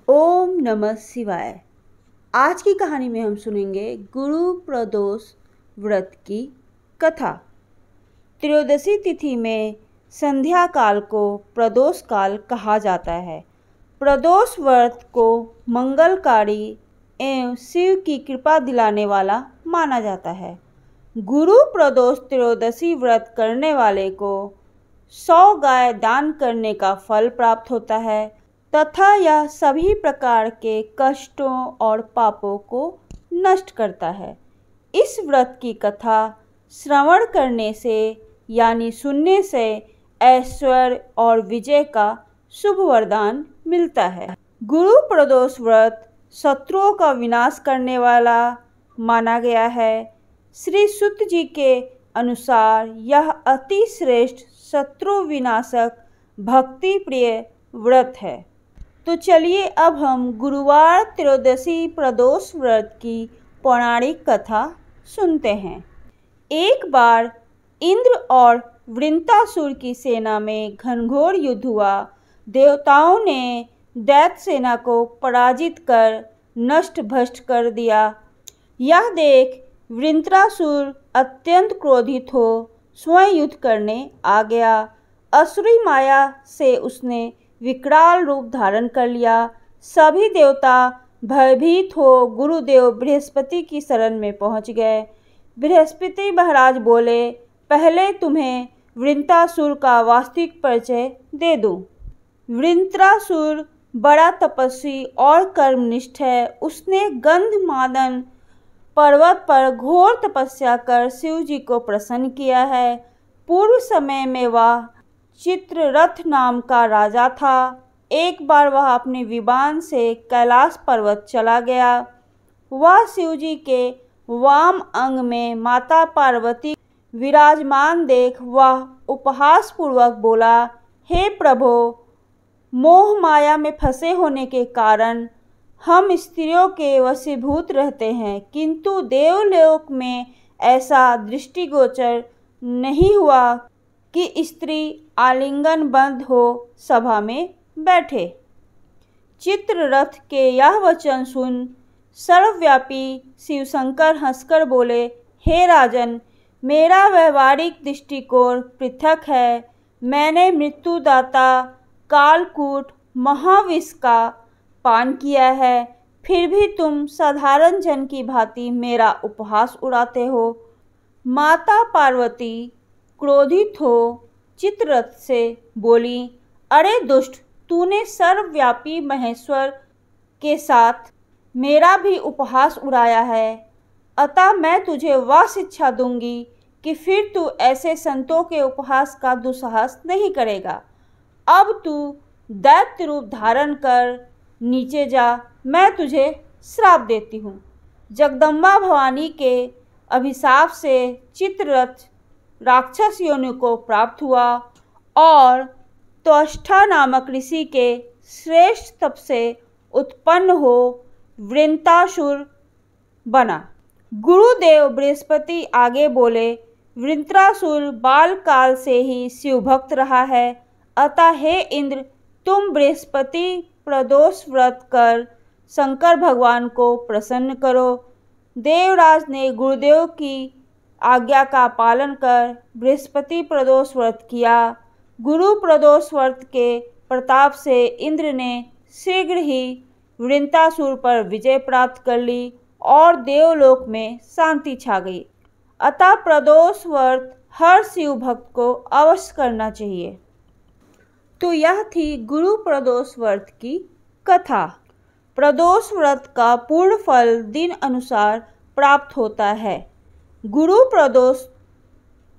ओम नमः शिवाय। आज की कहानी में हम सुनेंगे गुरु प्रदोष व्रत की कथा। त्रयोदशी तिथि में संध्या काल को प्रदोष काल कहा जाता है। प्रदोष व्रत को मंगलकारी एवं शिव की कृपा दिलाने वाला माना जाता है। गुरु प्रदोष त्रयोदशी व्रत करने वाले को 100 गाय दान करने का फल प्राप्त होता है तथा यह सभी प्रकार के कष्टों और पापों को नष्ट करता है। इस व्रत की कथा श्रवण करने से यानी सुनने से ऐश्वर्य और विजय का शुभ वरदान मिलता है। गुरु प्रदोष व्रत शत्रुओं का विनाश करने वाला माना गया है। श्री सूत जी के अनुसार यह अति श्रेष्ठ शत्रु विनाशक भक्ति प्रिय व्रत है। तो चलिए अब हम गुरुवार त्रयोदशी प्रदोष व्रत की पौराणिक कथा सुनते हैं। एक बार इंद्र और वृंतासुर की सेना में घनघोर युद्ध हुआ। देवताओं ने दैत्य सेना को पराजित कर नष्ट भ्रष्ट कर दिया। यह देख वृंतासुर अत्यंत क्रोधित हो स्वयं युद्ध करने आ गया। असुरी माया से उसने विकराल रूप धारण कर लिया। सभी देवता भयभीत हो गुरुदेव बृहस्पति की शरण में पहुंच गए। बृहस्पति महाराज बोले, पहले तुम्हें वृंतासुर का वास्तविक परिचय दे दूं। वृंतासुर बड़ा तपस्वी और कर्मनिष्ठ है। उसने गंधमादन पर्वत पर घोर तपस्या कर शिव जी को प्रसन्न किया है। पूर्व समय में वह चित्ररथ नाम का राजा था। एक बार वह अपने विमान से कैलाश पर्वत चला गया। वह शिव जी के वाम अंग में माता पार्वती विराजमान देख वह उपहास पूर्वक बोला, हे प्रभो, मोह माया में फंसे होने के कारण हम स्त्रियों के वशीभूत रहते हैं, किंतु देवलोक में ऐसा दृष्टिगोचर नहीं हुआ कि स्त्री आलिंगन बंद हो सभा में बैठे। चित्ररथ के यह वचन सुन सर्वव्यापी शिवशंकर हंसकर बोले, हे राजन, मेरा व्यवहारिक दृष्टिकोण पृथक है। मैंने मृत्युदाता कालकूट महाविष का पान किया है, फिर भी तुम साधारण जन की भांति मेरा उपहास उड़ाते हो। माता पार्वती क्रोधित हो चित्ररथ से बोली, अरे दुष्ट, तूने सर्वव्यापी महेश्वर के साथ मेरा भी उपहास उड़ाया है। अतः मैं तुझे वह शिक्षा दूंगी कि फिर तू ऐसे संतों के उपहास का दुस्साहस नहीं करेगा। अब तू दैत्य रूप धारण कर नीचे जा, मैं तुझे श्राप देती हूँ। जगदम्बा भवानी के अभिशाप से चित्ररथ राक्षस योनि को प्राप्त हुआ और त्वष्टा नामक ऋषि के श्रेष्ठ तप से उत्पन्न हो वृंतासुर बना। गुरुदेव बृहस्पति आगे बोले, वृंतासुर बाल काल से ही शिव भक्त रहा है। अतः हे इंद्र, तुम बृहस्पति प्रदोष व्रत कर शंकर भगवान को प्रसन्न करो। देवराज ने गुरुदेव की आज्ञा का पालन कर बृहस्पति प्रदोष व्रत किया। गुरु प्रदोष व्रत के प्रताप से इंद्र ने शीघ्र ही वृंतासुर पर विजय प्राप्त कर ली और देवलोक में शांति छा गई। अतः प्रदोष व्रत हर शिव भक्त को अवश्य करना चाहिए। तो यह थी गुरु प्रदोष व्रत की कथा। प्रदोष व्रत का पूर्ण फल दिन अनुसार प्राप्त होता है। गुरु प्रदोष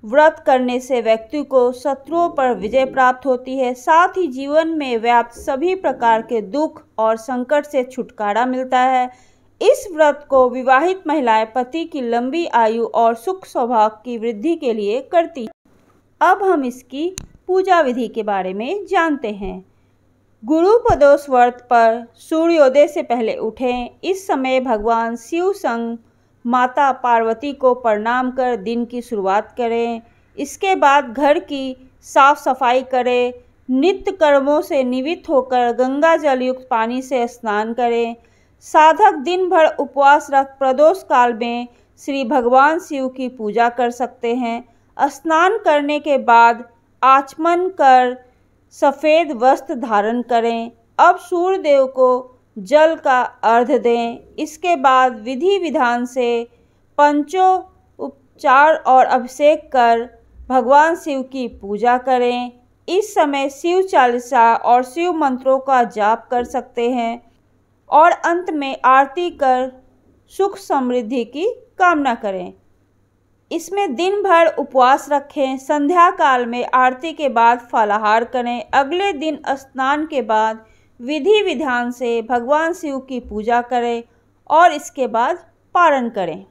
व्रत करने से व्यक्ति को शत्रुओं पर विजय प्राप्त होती है। साथ ही जीवन में व्याप्त सभी प्रकार के दुख और संकट से छुटकारा मिलता है। इस व्रत को विवाहित महिलाएं पति की लंबी आयु और सुख सौभाग्य की वृद्धि के लिए करती। अब हम इसकी पूजा विधि के बारे में जानते हैं। गुरु प्रदोष व्रत पर सूर्योदय से पहले उठें। इस समय भगवान शिव संग माता पार्वती को प्रणाम कर दिन की शुरुआत करें। इसके बाद घर की साफ सफाई करें। नित्य कर्मों से निवृत्त होकर गंगा जल युक्त पानी से स्नान करें। साधक दिन भर उपवास रख प्रदोष काल में श्री भगवान शिव की पूजा कर सकते हैं। स्नान करने के बाद आचमन कर सफ़ेद वस्त्र धारण करें। अब सूर्य देव को जल का अर्घ्य दें। इसके बाद विधि विधान से पंचोपचार और अभिषेक कर भगवान शिव की पूजा करें। इस समय शिव चालीसा और शिव मंत्रों का जाप कर सकते हैं और अंत में आरती कर सुख समृद्धि की कामना करें। इसमें दिन भर उपवास रखें। संध्या काल में आरती के बाद फलाहार करें। अगले दिन स्नान के बाद विधि विधान से भगवान शिव की पूजा करें और इसके बाद पारण करें।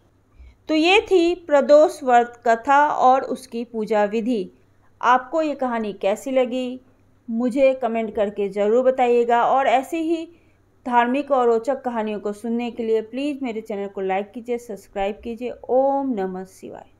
तो ये थी प्रदोष व्रत कथा और उसकी पूजा विधि। आपको ये कहानी कैसी लगी मुझे कमेंट करके ज़रूर बताइएगा और ऐसे ही धार्मिक और रोचक कहानियों को सुनने के लिए प्लीज़ मेरे चैनल को लाइक कीजिए, सब्सक्राइब कीजिए। ओम नमः शिवाय।